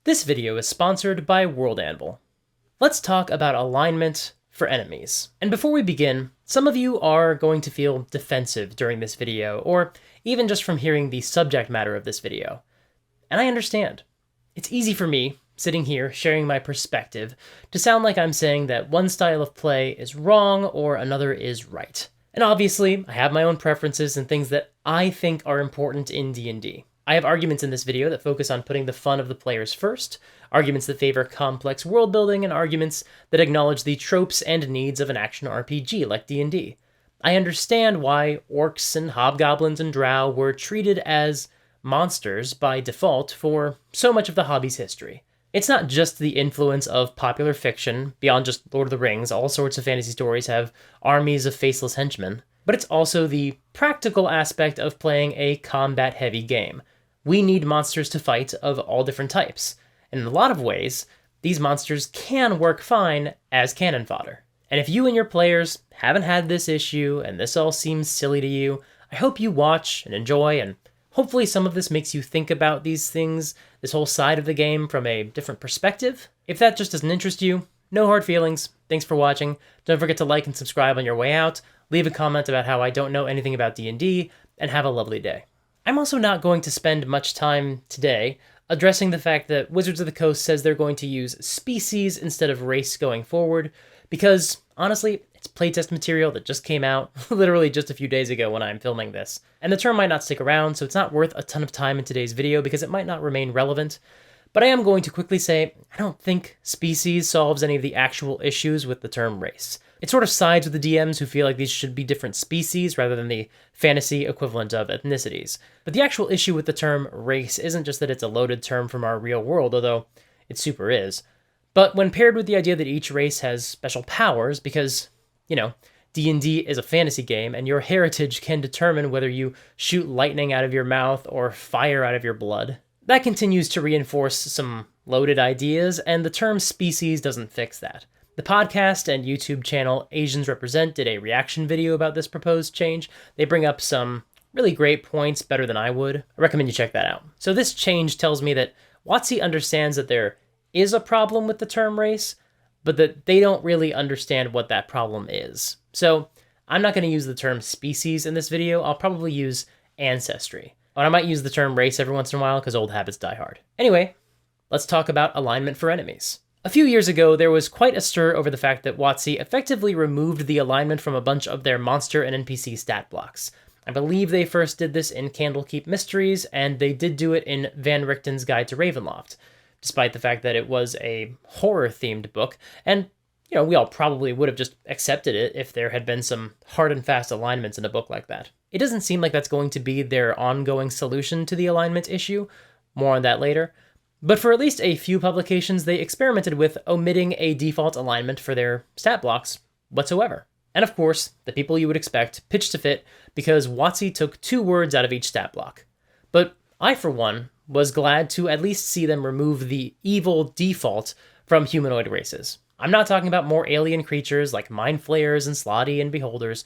This video is sponsored by World Anvil. Let's talk about alignment for enemies. And before we begin, some of you are going to feel defensive during this video, or even just from hearing the subject matter of this video. And I understand. It's easy for me, sitting here sharing my perspective, to sound like I'm saying that one style of play is wrong or another is right. And obviously, I have my own preferences and things that I think are important in D&D. I have arguments in this video that focus on putting the fun of the players first, arguments that favor complex world building, and arguments that acknowledge the tropes and needs of an action RPG like D&D. I understand why orcs and hobgoblins and drow were treated as monsters by default for so much of the hobby's history. It's not just the influence of popular fiction, beyond just Lord of the Rings, all sorts of fantasy stories have armies of faceless henchmen, but it's also the practical aspect of playing a combat-heavy game. We need monsters to fight of all different types, and in a lot of ways, these monsters can work fine as cannon fodder. And if you and your players haven't had this issue, and this all seems silly to you, I hope you watch and enjoy, and hopefully some of this makes you think about these things, this whole side of the game, from a different perspective. If that just doesn't interest you, no hard feelings. Thanks for watching. Don't forget to like and subscribe on your way out, leave a comment about how I don't know anything about D&D, and have a lovely day. I'm also not going to spend much time today addressing the fact that Wizards of the Coast says they're going to use species instead of race going forward, because, honestly, it's playtest material that just came out literally just a few days ago when I'm filming this. And the term might not stick around, so it's not worth a ton of time in today's video because it might not remain relevant. But I am going to quickly say, I don't think species solves any of the actual issues with the term race. It sort of sides with the DMs who feel like these should be different species rather than the fantasy equivalent of ethnicities. But the actual issue with the term race isn't just that it's a loaded term from our real world, although it super is. But when paired with the idea that each race has special powers, because, you know, D&D is a fantasy game, and your heritage can determine whether you shoot lightning out of your mouth or fire out of your blood, that continues to reinforce some loaded ideas, and the term species doesn't fix that. The podcast and YouTube channel Asians Represent did a reaction video about this proposed change. They bring up some really great points, better than I would. I recommend you check that out. So this change tells me that WotC understands that there is a problem with the term race, but that they don't really understand what that problem is. So I'm not going to use the term species in this video. I'll probably use ancestry. Or I might use the term race every once in a while because old habits die hard. Anyway, let's talk about alignment for enemies. A few years ago, there was quite a stir over the fact that WotC effectively removed the alignment from a bunch of their monster and NPC stat blocks. I believe they first did this in Candlekeep Mysteries, and they did do it in Van Richten's Guide to Ravenloft, despite the fact that it was a horror-themed book, and, you know, we all probably would have just accepted it if there had been some hard and fast alignments in a book like that. It doesn't seem like that's going to be their ongoing solution to the alignment issue. More on that later. But for at least a few publications, they experimented with omitting a default alignment for their stat blocks whatsoever. And of course, the people you would expect pitched a fit because WotC took 2 words out of each stat block. But I, for one, was glad to at least see them remove the evil default from humanoid races. I'm not talking about more alien creatures like mind flayers and slotty and beholders.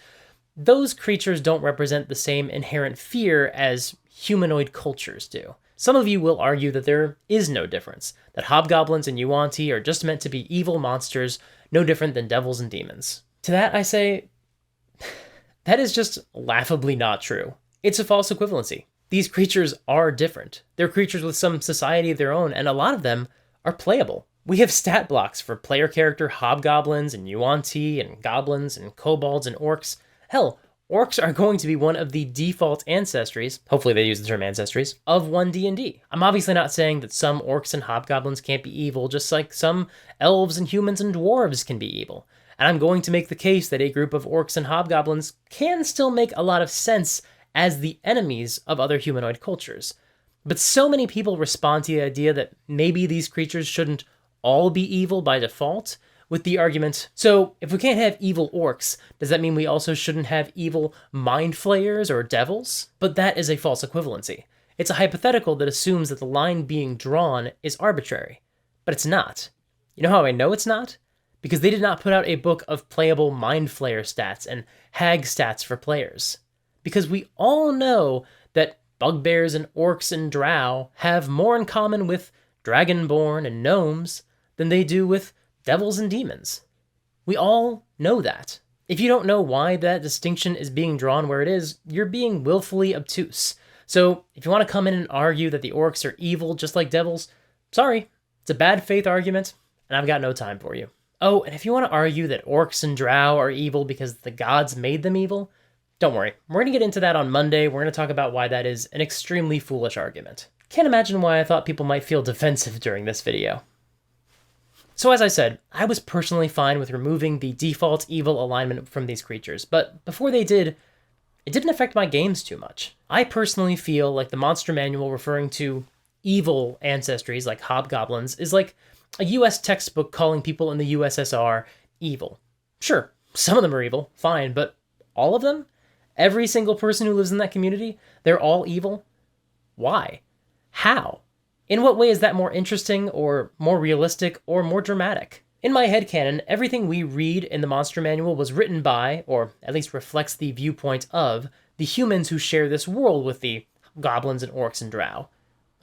Those creatures don't represent the same inherent fear as humanoid cultures do. Some of you will argue that there is no difference, that hobgoblins and Yuan-Ti are just meant to be evil monsters, no different than devils and demons. To that I say, that is just laughably not true. It's a false equivalency. These creatures are different. They're creatures with some society of their own, and a lot of them are playable. We have stat blocks for player character hobgoblins and Yuan-Ti and goblins and kobolds and orcs. Hell, orcs are going to be one of the default ancestries, hopefully they use the term ancestries, of 1D&D. I'm obviously not saying that some orcs and hobgoblins can't be evil, just like some elves and humans and dwarves can be evil. And I'm going to make the case that a group of orcs and hobgoblins can still make a lot of sense as the enemies of other humanoid cultures. But so many people respond to the idea that maybe these creatures shouldn't all be evil by default, with the argument, so if we can't have evil orcs, does that mean we also shouldn't have evil mind flayers or devils? But that is a false equivalency. It's a hypothetical that assumes that the line being drawn is arbitrary. But it's not. You know how I know it's not? Because they did not put out a book of playable mind flayer stats and hag stats for players. Because we all know that bugbears and orcs and drow have more in common with dragonborn and gnomes than they do with devils and demons. We all know that. If you don't know why that distinction is being drawn where it is, you're being willfully obtuse. So if you want to come in and argue that the orcs are evil just like devils, sorry, it's a bad faith argument, and I've got no time for you. Oh, and if you want to argue that orcs and drow are evil because the gods made them evil, don't worry, we're going to get into that on Monday. We're going to talk about why that is an extremely foolish argument. Can't imagine why I thought people might feel defensive during this video. So as I said, I was personally fine with removing the default evil alignment from these creatures, but before they did, it didn't affect my games too much. I personally feel like the monster manual referring to evil ancestries like hobgoblins is like a US textbook calling people in the USSR evil. Sure, some of them are evil, fine, but all of them? Every single person who lives in that community, they're all evil? Why? How? In what way is that more interesting, or more realistic, or more dramatic? In my headcanon, everything we read in the Monster Manual was written by, or at least reflects the viewpoint of, the humans who share this world with the goblins and orcs and drow.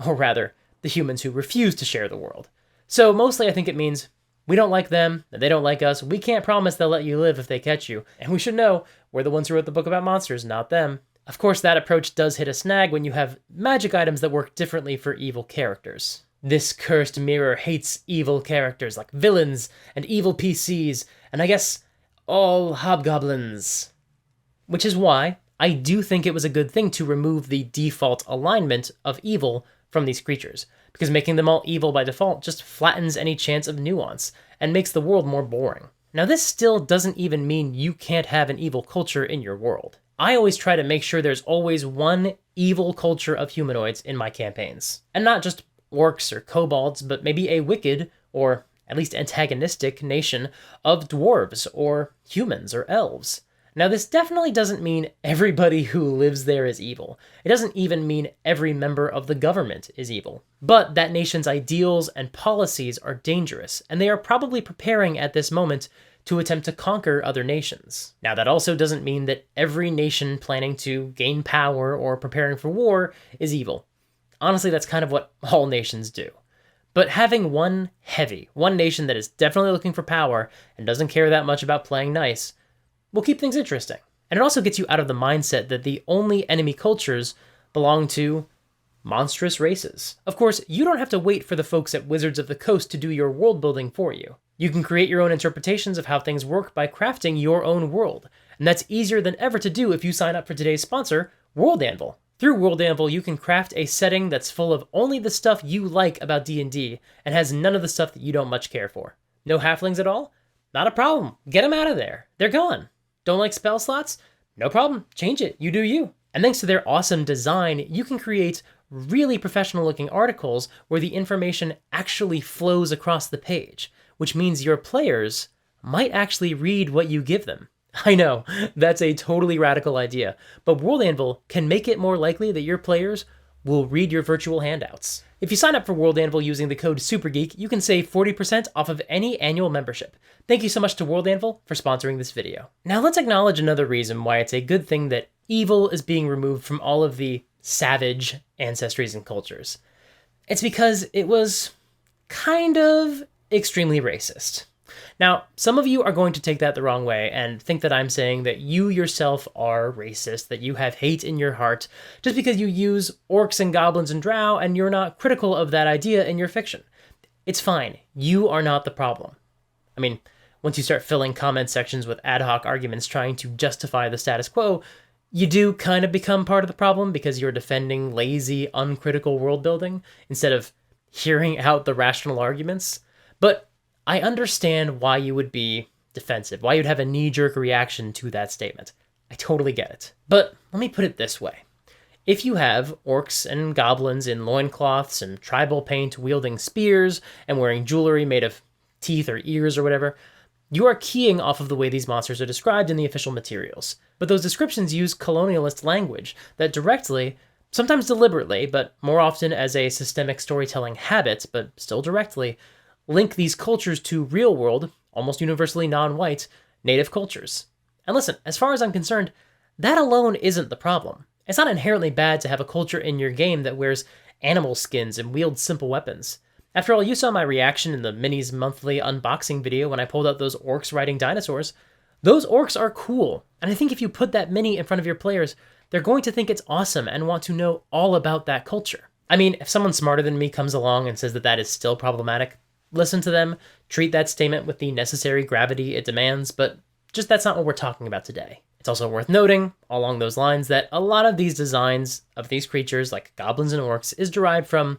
Or rather, the humans who refuse to share the world. So mostly I think it means, we don't like them, they don't like us, we can't promise they'll let you live if they catch you, and we should know, we're the ones who wrote the book about monsters, not them. Of course, that approach does hit a snag when you have magic items that work differently for evil characters. This cursed mirror hates evil characters like villains and evil PCs, and I guess all hobgoblins. Which is why I do think it was a good thing to remove the default alignment of evil from these creatures, because making them all evil by default just flattens any chance of nuance and makes the world more boring. Now this still doesn't even mean you can't have an evil culture in your world. I always try to make sure there's always one evil culture of humanoids in my campaigns. And not just orcs or kobolds, but maybe a wicked, or at least antagonistic, nation of dwarves, or humans, or elves. Now this definitely doesn't mean everybody who lives there is evil. It doesn't even mean every member of the government is evil. But that nation's ideals and policies are dangerous, and they are probably preparing at this moment to attempt to conquer other nations. Now that also doesn't mean that every nation planning to gain power or preparing for war is evil. Honestly, that's kind of what all nations do. But having one nation that is definitely looking for power and doesn't care that much about playing nice, will keep things interesting. And it also gets you out of the mindset that the only enemy cultures belong to monstrous races. Of course, you don't have to wait for the folks at Wizards of the Coast to do your world building for you. You can create your own interpretations of how things work by crafting your own world, and that's easier than ever to do if you sign up for today's sponsor, World Anvil. Through World Anvil, you can craft a setting that's full of only the stuff you like about D&D, and has none of the stuff that you don't much care for. No halflings at all? Not a problem. Get them out of there. They're gone. Don't like spell slots? No problem. Change it. You do you. And thanks to their awesome design, you can create really professional looking articles where the information actually flows across the page, which means your players might actually read what you give them. I know, that's a totally radical idea, but World Anvil can make it more likely that your players will read your virtual handouts. If you sign up for World Anvil using the code SUPERGEEK, you can save 40% off of any annual membership. Thank you so much to World Anvil for sponsoring this video. Now let's acknowledge another reason why it's a good thing that evil is being removed from all of the savage ancestries and cultures. It's because it was kind of extremely racist. Now, some of you are going to take that the wrong way and think that I'm saying that you yourself are racist, that you have hate in your heart, just because you use orcs and goblins and drow and you're not critical of that idea in your fiction. It's fine. You are not the problem. I mean, once you start filling comment sections with ad hoc arguments trying to justify the status quo, you do kind of become part of the problem because you're defending lazy, uncritical world building instead of hearing out the rational arguments. But I understand why you would be defensive, why you'd have a knee-jerk reaction to that statement. I totally get it. But let me put it this way. If you have orcs and goblins in loincloths and tribal paint wielding spears and wearing jewelry made of teeth or ears or whatever, you are keying off of the way these monsters are described in the official materials. But those descriptions use colonialist language that directly, sometimes deliberately, but more often as a systemic storytelling habit, but still directly, link these cultures to real-world, almost universally non-white, native cultures. And listen, as far as I'm concerned, that alone isn't the problem. It's not inherently bad to have a culture in your game that wears animal skins and wields simple weapons. After all, you saw my reaction in the Minis monthly unboxing video when I pulled out those orcs riding dinosaurs. Those orcs are cool, and I think if you put that mini in front of your players, they're going to think it's awesome and want to know all about that culture. I mean, if someone smarter than me comes along and says that that is still problematic, listen to them, treat that statement with the necessary gravity it demands, but just that's not what we're talking about today. It's also worth noting, along those lines, that a lot of these designs of these creatures, like goblins and orcs, is derived from,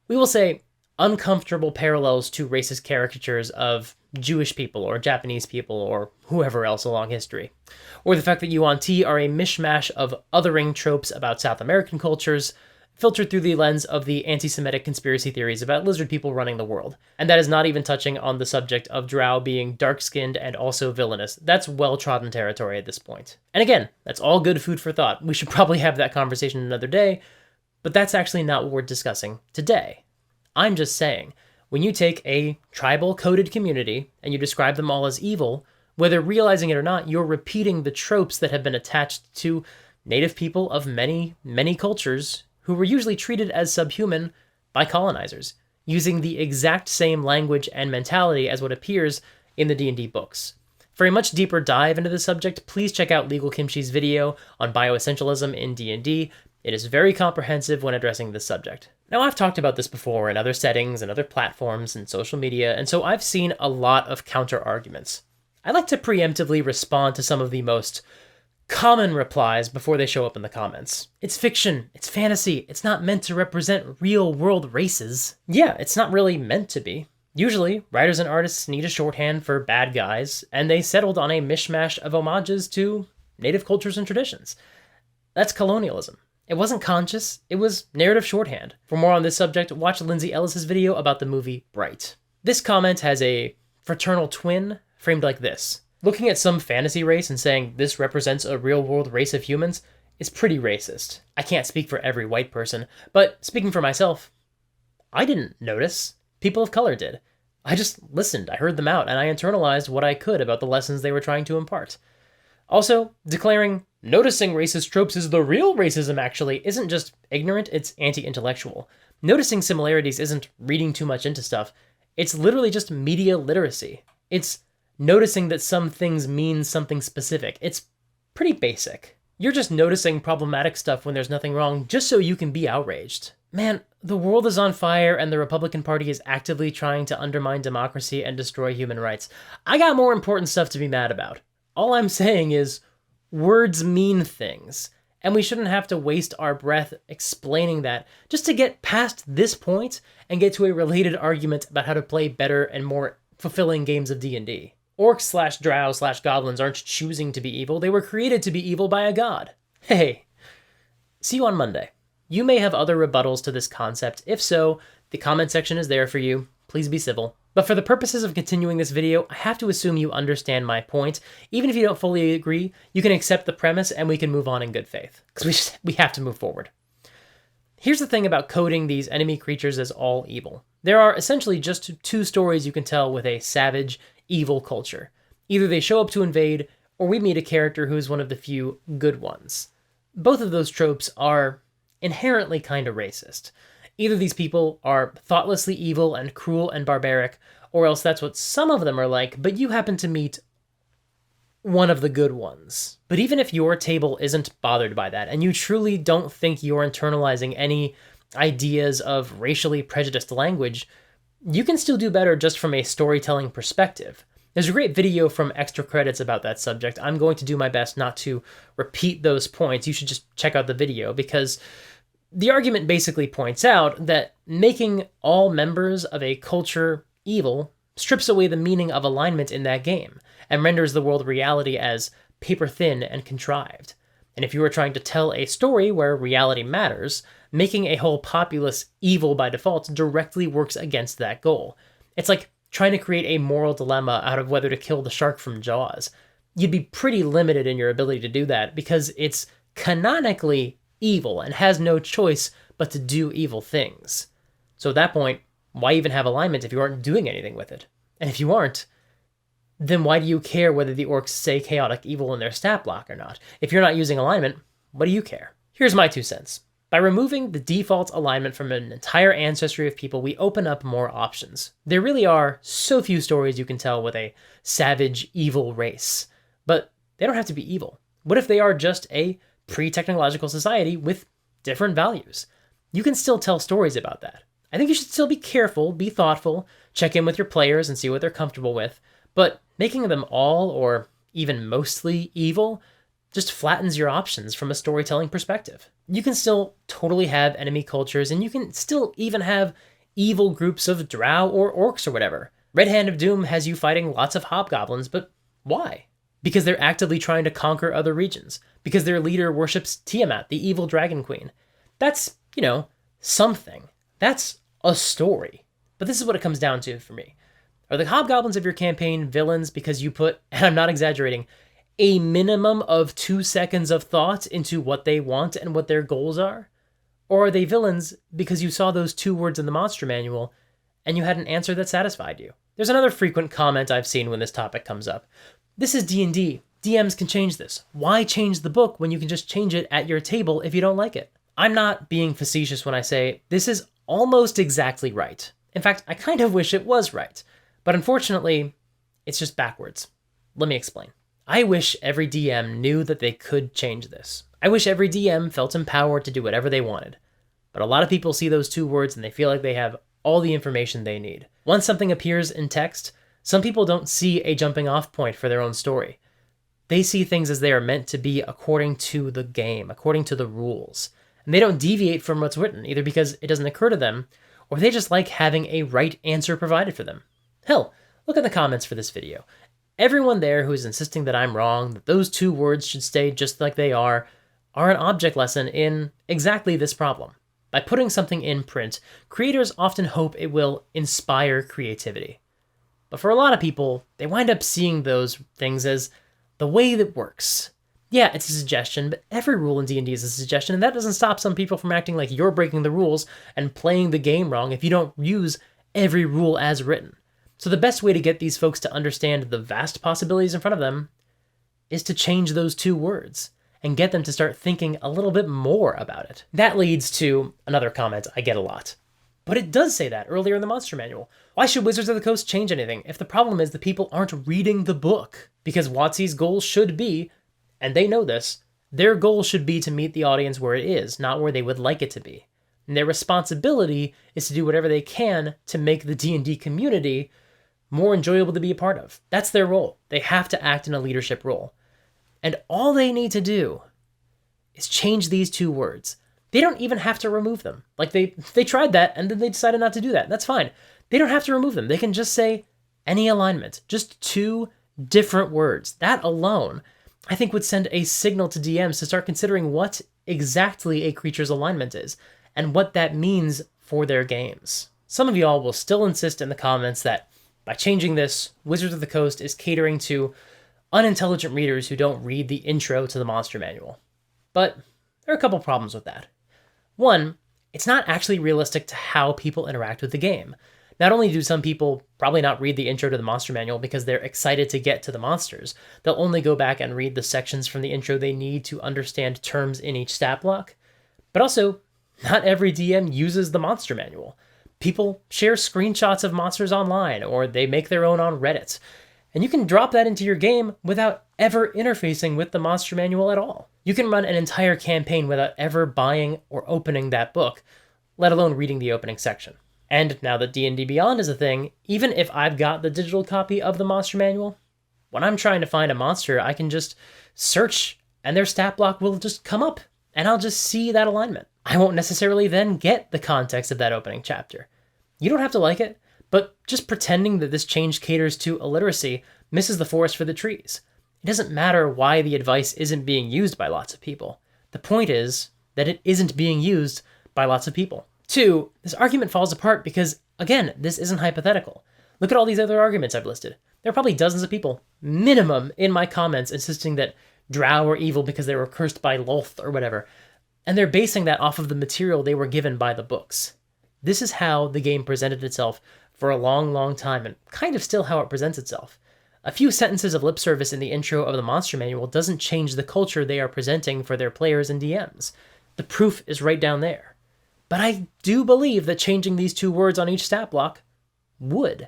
we will say, uncomfortable parallels to racist caricatures of Jewish people or Japanese people or whoever else along history. Or the fact that Yuan-Ti are a mishmash of othering tropes about South American cultures, filtered through the lens of the anti-Semitic conspiracy theories about lizard people running the world. And that is not even touching on the subject of Drow being dark-skinned and also villainous. That's well-trodden territory at this point. And again, that's all good food for thought. We should probably have that conversation another day, but that's actually not what we're discussing today. I'm just saying, when you take a tribal-coded community and you describe them all as evil, whether realizing it or not, you're repeating the tropes that have been attached to native people of many, many cultures who were usually treated as subhuman by colonizers, using the exact same language and mentality as what appears in the D&D books. For a much deeper dive into the subject, please check out Legal Kimchi's video on bioessentialism in D&D. It is very comprehensive when addressing this subject. Now, I've talked about this before in other settings and other platforms and social media, and so I've seen a lot of counter-arguments. I like to preemptively respond to some of the most common replies before they show up in the comments. It's fiction, it's fantasy, it's not meant to represent real-world races. Yeah, it's not really meant to be. Usually, writers and artists need a shorthand for bad guys, and they settled on a mishmash of homages to native cultures and traditions. That's colonialism. It wasn't conscious, it was narrative shorthand. For more on this subject, watch Lindsay Ellis's video about the movie Bright. This comment has a fraternal twin framed like this. Looking at some fantasy race and saying this represents a real-world race of humans is pretty racist. I can't speak for every white person, but speaking for myself, I didn't notice. People of color did. I just listened, I heard them out, and I internalized what I could about the lessons they were trying to impart. Also, declaring noticing racist tropes is the real racism actually isn't just ignorant, it's anti-intellectual. Noticing similarities isn't reading too much into stuff, it's literally just media literacy. It's noticing that some things mean something specific. It's pretty basic. You're just noticing problematic stuff when there's nothing wrong just so you can be outraged. Man, the world is on fire and the Republican Party is actively trying to undermine democracy and destroy human rights. I got more important stuff to be mad about. All I'm saying is, words mean things, and we shouldn't have to waste our breath explaining that just to get past this point and get to a related argument about how to play better and more fulfilling games of D&D. Orcs/Drow/Goblins aren't choosing to be evil, they were created to be evil by a god. Hey, see you on Monday. You may have other rebuttals to this concept. If so, the comment section is there for you. Please be civil. But for the purposes of continuing this video, I have to assume you understand my point. Even if you don't fully agree, you can accept the premise and we can move on in good faith. Because we have to move forward. Here's the thing about coding these enemy creatures as all evil. There are essentially just two stories you can tell with a savage, evil culture. Either they show up to invade, or we meet a character who is one of the few good ones. Both of those tropes are inherently kind of racist. Either these people are thoughtlessly evil and cruel and barbaric, or else that's what some of them are like, but you happen to meet one of the good ones. But even if your table isn't bothered by that, and you truly don't think you're internalizing any ideas of racially prejudiced language, you can still do better just from a storytelling perspective. There's a great video from Extra Credits about that subject. I'm going to do my best not to repeat those points. You should just check out the video, because the argument basically points out that making all members of a culture evil strips away the meaning of alignment in that game, and renders the world reality as paper-thin and contrived. And if you are trying to tell a story where reality matters, making a whole populace evil by default directly works against that goal. It's like trying to create a moral dilemma out of whether to kill the shark from Jaws. You'd be pretty limited in your ability to do that, because it's canonically evil and has no choice but to do evil things. So at that point, why even have alignment if you aren't doing anything with it? And if you aren't, then why do you care whether the orcs say chaotic evil in their stat block or not? If you're not using alignment, what do you care? Here's my 2 cents. By removing the default alignment from an entire ancestry of people, we open up more options. There really are so few stories you can tell with a savage, evil race. But they don't have to be evil. What if they are just a pre-technological society with different values? You can still tell stories about that. I think you should still be careful, be thoughtful, check in with your players and see what they're comfortable with, but making them all, or even mostly, evil just flattens your options from a storytelling perspective. You can still totally have enemy cultures, and you can still even have evil groups of Drow or Orcs or whatever. Red Hand of Doom has you fighting lots of hobgoblins, but why? Because they're actively trying to conquer other regions. Because their leader worships Tiamat, the evil dragon queen. That's, something. That's a story. But this is what it comes down to for me. Are the hobgoblins of your campaign villains because you put, and I'm not exaggerating, a minimum of 2 seconds of thought into what they want and what their goals are? Or are they villains because you saw those 2 words in the monster manual and you had an answer that satisfied you? There's another frequent comment I've seen when this topic comes up. This is D&D. DMs can change this. Why change the book when you can just change it at your table if you don't like it? I'm not being facetious when I say this is almost exactly right. In fact, I kind of wish it was right. But unfortunately, it's just backwards. Let me explain. I wish every DM knew that they could change this. I wish every DM felt empowered to do whatever they wanted. But a lot of people see those 2 words and they feel like they have all the information they need. Once something appears in text, some people don't see a jumping off point for their own story. They see things as they are meant to be according to the game, according to the rules. And they don't deviate from what's written, either because it doesn't occur to them, or they just like having a right answer provided for them. Hell, look at the comments for this video. Everyone there who is insisting that I'm wrong, that those 2 words should stay just like they are an object lesson in exactly this problem. By putting something in print, creators often hope it will inspire creativity. But for a lot of people, they wind up seeing those things as the way that works. Yeah, it's a suggestion, but every rule in D&D is a suggestion, and that doesn't stop some people from acting like you're breaking the rules and playing the game wrong if you don't use every rule as written. So the best way to get these folks to understand the vast possibilities in front of them is to change those 2 words and get them to start thinking a little bit more about it. That leads to another comment I get a lot. But it does say that earlier in the Monster Manual. Why should Wizards of the Coast change anything if the problem is the people aren't reading the book? Because WotC's goal should be, and they know this, their goal should be to meet the audience where it is, not where they would like it to be. And their responsibility is to do whatever they can to make the D&D community more enjoyable to be a part of. That's their role. They have to act in a leadership role. And all they need to do is change these 2 words. They don't even have to remove them. Like they tried that and then they decided not to do that. That's fine. They don't have to remove them. They can just say any alignment, just 2 different words. That alone, I think, would send a signal to DMs to start considering what exactly a creature's alignment is and what that means for their games. Some of y'all will still insist in the comments that by changing this, Wizards of the Coast is catering to unintelligent readers who don't read the intro to the Monster Manual. But there are a couple problems with that. One, it's not actually realistic to how people interact with the game. Not only do some people probably not read the intro to the Monster Manual because they're excited to get to the monsters, they'll only go back and read the sections from the intro they need to understand terms in each stat block. But also, not every DM uses the Monster Manual. People share screenshots of monsters online, or they make their own on Reddit. And you can drop that into your game without ever interfacing with the Monster Manual at all. You can run an entire campaign without ever buying or opening that book, let alone reading the opening section. And now that D&D Beyond is a thing, even if I've got the digital copy of the Monster Manual, when I'm trying to find a monster, I can just search and their stat block will just come up, and I'll just see that alignment. I won't necessarily then get the context of that opening chapter. You don't have to like it, but just pretending that this change caters to illiteracy misses the forest for the trees. It doesn't matter why the advice isn't being used by lots of people. The point is that it isn't being used by lots of people. 2, this argument falls apart because, again, this isn't hypothetical. Look at all these other arguments I've listed. There are probably dozens of people, minimum, in my comments insisting that Drow are evil because they were cursed by Lolth or whatever, and they're basing that off of the material they were given by the books. This is how the game presented itself for a long, long time, and kind of still how it presents itself. A few sentences of lip service in the intro of the Monster Manual doesn't change the culture they are presenting for their players and DMs. The proof is right down there. But I do believe that changing these 2 words on each stat block would.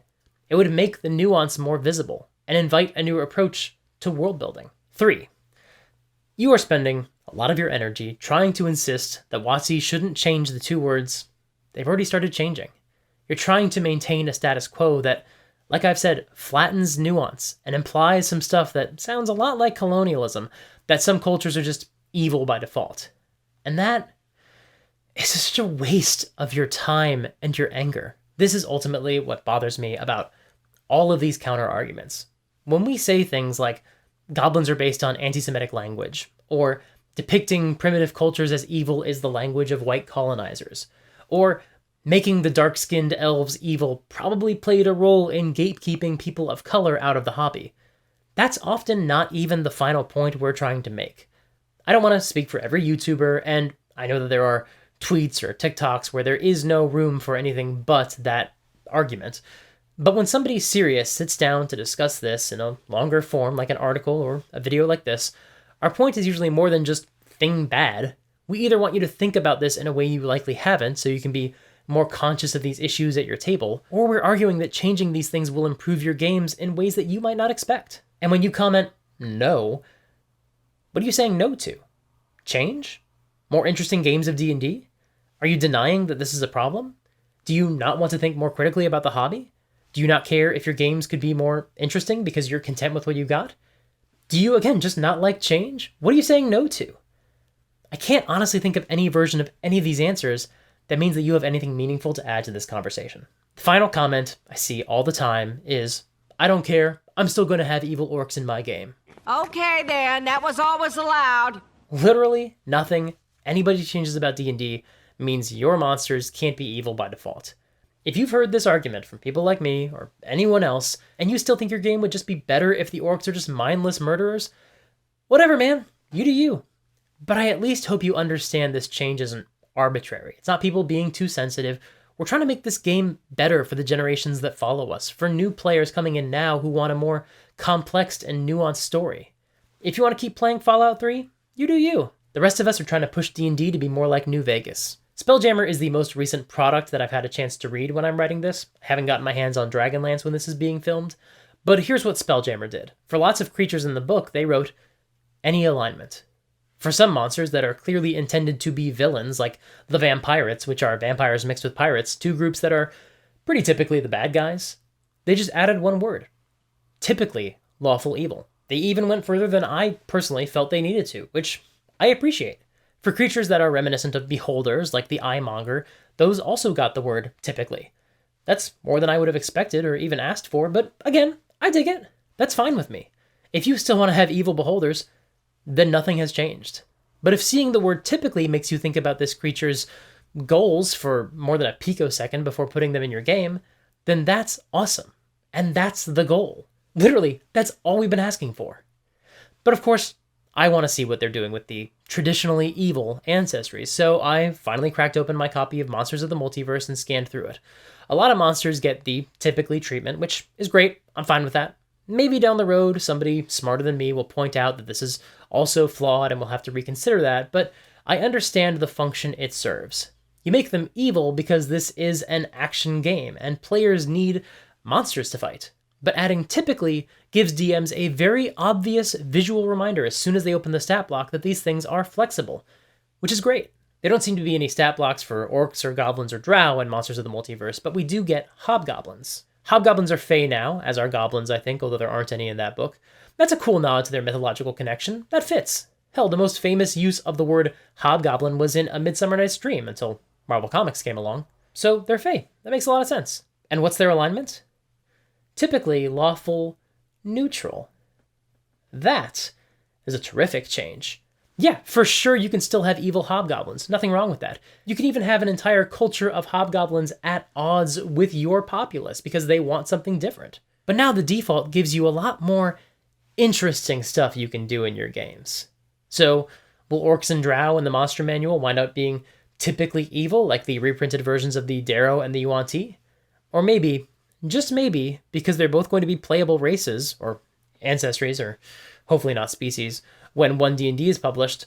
It would make the nuance more visible and invite a new approach to world building. 3. You are spending a lot of your energy trying to insist that WotC shouldn't change the 2 words they've already started changing. You're trying to maintain a status quo that, like I've said, flattens nuance and implies some stuff that sounds a lot like colonialism, that some cultures are just evil by default. And that is such a waste of your time and your anger. This is ultimately what bothers me about all of these counter-arguments. When we say things like goblins are based on anti-Semitic language, or depicting primitive cultures as evil is the language of white colonizers, or making the dark-skinned elves evil probably played a role in gatekeeping people of color out of the hobby, that's often not even the final point we're trying to make. I don't want to speak for every YouTuber, and I know that there are tweets or TikToks where there is no room for anything but that argument. But when somebody serious sits down to discuss this in a longer form, like an article or a video like this, our point is usually more than just thing bad. We either want you to think about this in a way you likely haven't, so you can be more conscious of these issues at your table, or we're arguing that changing these things will improve your games in ways that you might not expect. And when you comment, no, what are you saying no to? Change? More interesting games of D&D? Are you denying that this is a problem? Do you not want to think more critically about the hobby? Do you not care if your games could be more interesting because you're content with what you got? Do you, again, just not like change? What are you saying no to? I can't honestly think of any version of any of these answers that means that you have anything meaningful to add to this conversation. The final comment I see all the time is, I don't care, I'm still going to have evil orcs in my game. Okay then, that was always allowed. Literally nothing anybody changes about D&D means your monsters can't be evil by default. If you've heard this argument from people like me or anyone else, and you still think your game would just be better if the orcs are just mindless murderers, whatever, man, you do you. But I at least hope you understand this change isn't arbitrary. It's not people being too sensitive. We're trying to make this game better for the generations that follow us, for new players coming in now who want a more complex and nuanced story. If you want to keep playing Fallout 3, you do you. The rest of us are trying to push D&D to be more like New Vegas. Spelljammer is the most recent product that I've had a chance to read when I'm writing this. I haven't gotten my hands on Dragonlance when this is being filmed. But here's what Spelljammer did. For lots of creatures in the book, they wrote any alignment. For some monsters that are clearly intended to be villains, like the Vampirates, which are vampires mixed with pirates, 2 groups that are pretty typically the bad guys, they just added 1 word. Typically lawful evil. They even went further than I personally felt they needed to, which I appreciate. For creatures that are reminiscent of beholders, like the Eyemonger, those also got the word typically. That's more than I would have expected or even asked for, but again, I dig it. That's fine with me. If you still want to have evil beholders, then nothing has changed. But if seeing the word typically makes you think about this creature's goals for more than a picosecond before putting them in your game, then that's awesome. And that's the goal. Literally, that's all we've been asking for. But of course, I want to see what they're doing with the traditionally evil ancestries, so I finally cracked open my copy of Monsters of the Multiverse and scanned through it. A lot of monsters get the typically treatment, which is great. I'm fine with that. Maybe down the road, somebody smarter than me will point out that this is also flawed and we'll have to reconsider that, but I understand the function it serves. You make them evil because this is an action game, and players need monsters to fight. But adding typically gives DMs a very obvious visual reminder as soon as they open the stat block that these things are flexible, which is great. There don't seem to be any stat blocks for orcs or goblins or drow in Monsters of the Multiverse, but we do get hobgoblins. Hobgoblins are fey now, as are goblins, I think, although there aren't any in that book. That's a cool nod to their mythological connection. That fits. Hell, the most famous use of the word hobgoblin was in A Midsummer Night's Dream until Marvel Comics came along. So they're fey. That makes a lot of sense. And what's their alignment? Typically lawful neutral. That is a terrific change. Yeah, for sure you can still have evil hobgoblins. Nothing wrong with that. You can even have an entire culture of hobgoblins at odds with your populace because they want something different. But now the default gives you a lot more interesting stuff you can do in your games. So, will orcs and drow in the monster manual wind up being typically evil, like the reprinted versions of the Darrow and the Yuan-Ti? Or maybe, just maybe, because they're both going to be playable races, or ancestries, or hopefully not species, when 1 D&D is published,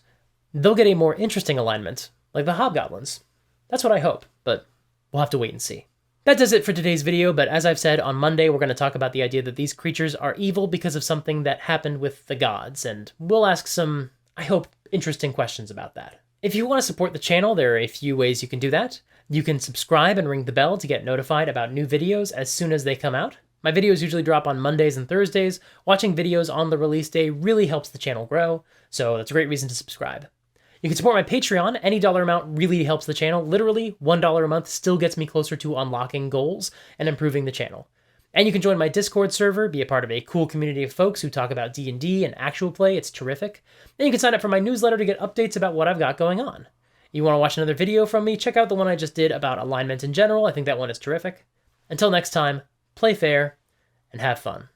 they'll get a more interesting alignment, like the Hobgoblins. That's what I hope, but we'll have to wait and see. That does it for today's video, but as I've said, on Monday we're going to talk about the idea that these creatures are evil because of something that happened with the gods, and we'll ask some, I hope, interesting questions about that. If you want to support the channel, there are a few ways you can do that. You can subscribe and ring the bell to get notified about new videos as soon as they come out. My videos usually drop on Mondays and Thursdays. Watching videos on the release day really helps the channel grow, so that's a great reason to subscribe. You can support my Patreon. Any dollar amount really helps the channel. Literally, $1 a month still gets me closer to unlocking goals and improving the channel. And you can join my Discord server, be a part of a cool community of folks who talk about D&D and actual play. It's terrific. And you can sign up for my newsletter to get updates about what I've got going on. You want to watch another video from me? Check out the one I just did about alignment in general. I think that one is terrific. Until next time, play fair and have fun.